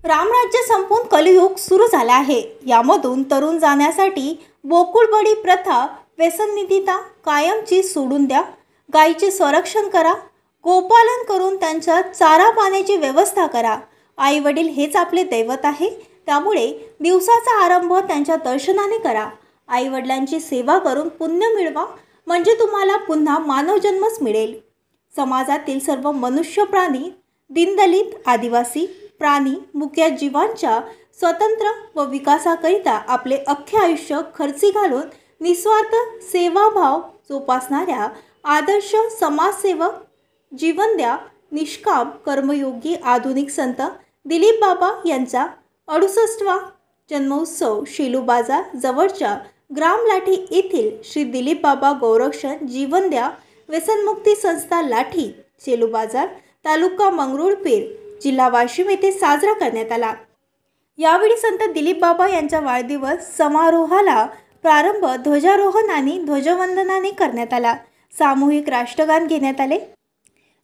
रामराज्य संपून कलियुग सुरू झाला आहे। यामधून तरुण जाण्यासाठी बोकुळबडी प्रथा, व्यसननिधिता कायमची सोडून द्या, गायीचे संरक्षण करा, गोपालन करून त्यांच्या चारा पाण्याची व्यवस्था करा। आई वडील हेच आपले दैवत आहे, त्यामुळे दिवसाचा आरंभ त्यांच्या दर्शनाने करा। आई वडिलांची सेवा करून पुण्य मिळवा, म्हणजे तुम्हाला पुन्हा मानवजन्मच मिळेल। समाजातील सर्व मनुष्य प्राणी, दीनदलित, आदिवासी, प्राणी, मुक्या जीवांच्या स्वतंत्र व विकासाकरिता आपले अख्खे आयुष्य खर्ची घालून निस्वार्थ सेवाभाव जोपासणाऱ्या आदर्श समाजसेवक, जीवन द्या निष्काम कर्मयोगी आधुनिक संत दिलीप बाबा यांचा 68वा जन्मोत्सव शेलू बाजार जवळच्या ग्राम लाठी येथील श्री दिलीप बाबा गौरक्षण जीवन द्या व्यसनमुक्ती संस्था लाठी, शेलू बाजार, तालुका मंगरुळपीर, जिल्हा वाशिम येथे साजरा करण्यात आला। यावेळी संत दिलीप बाबा यांच्या वाढदिवस समारोहाला प्रारंभ ध्वजारोहण आणि ध्वजवंदनाने करण्यात आला। सामूहिक राष्ट्रगान घेण्यात आले।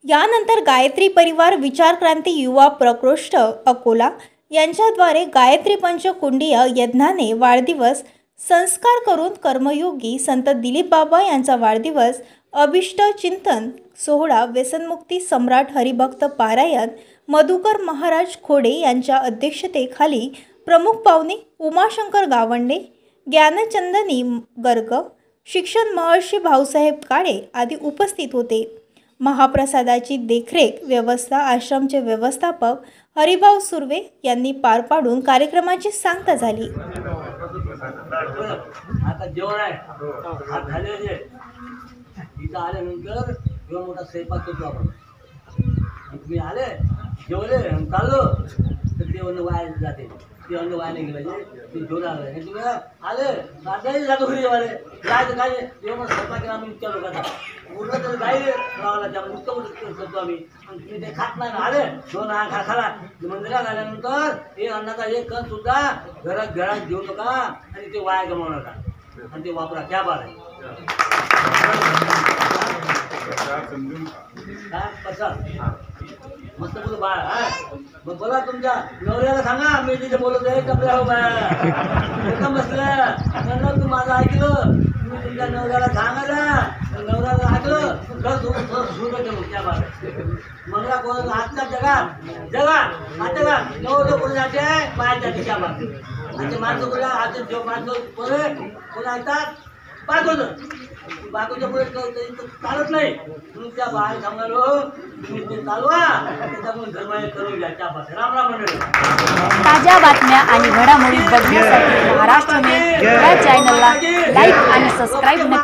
यानंतर गायत्री परिवार विचार क्रांती युवा प्रकोष्ठ अकोला यांच्याद्वारे गायत्री पंचकुंडीय यज्ञाने वाढदिवस संस्कार करून कर्मयोगी संत दिलीप बाबा यांचा वाढदिवस अभिष्ट चिंतन सोहळा व्यसनमुक्ती सम्राट हरिभक्त पारायण मधुकर महाराज खोडे यांच्या अध्यक्षतेखाली प्रमुख पाहुणे उमाशंकर गावंडे, ज्ञानचंदनी गर्ग, शिक्षण महर्षी भाऊसाहेब काळे आदी उपस्थित होते। महाप्रसादाची देखरेख व्यवस्था आश्रमचे व्यवस्थापक हरिभाऊ सुर्वे यांनी पार पाडून कार्यक्रमाची सांगता झाली। आता जेवण आहे, हात झाले जे इथं आल्यानंतर जेव्हा मोठा स्वयंपाक करतो आपण, तुम्ही आले जेवले चाललो तर ते अन्न वाया जाते, ते अन्न वाया नाही गेलं ते जेवण आलं तुम्ही आले रात्री जातो घरी जेवायला जायचं काय जेव्हा स्वयंपाक केला आम्ही इतक्या लोकांचा उरलं तर गाई लावायला त्यामुळे इतकं करतो आम्ही, आणि तुम्ही ते खात नाही ना आले दोन खा खाला मंदिरात आल्यानंतर हे अन्नाचा एक कण सुद्धा घरात घेऊ नका आणि ते वाया गमावू नका आणि ते वापरा त्या बार आहे मस्त बोलू बाळ मग बोला तुमच्या नवऱ्याला सांगा मी तिथे बोलत आहे कपड्या हो बाळा बसल्या त्यांना तू माझं ऐकलं तुम्ही तुमच्या नवऱ्याला सांगायला नवऱ्याला ऐकलं सुरू त्या बाळ मंगळा कोण आजच्या जगात नवरं कोणी जाते बाहेर जाते त्या बाळ आणि माणसं बोला आज जो माणसं बोले कोण ऐकतात बायकोच्या पुढे चालत नाही तुम्ही त्या बाहेर सांगालो तुम्ही ते चालवा त्याच्यामुळे धर्म करून घ्या त्या पास राम राम मंडळी। ताज्या बातम्या आणि घडामोडी बघण्यासाठी महाराष्ट्र में या चॅनलला लाईक आणि सबस्क्राईब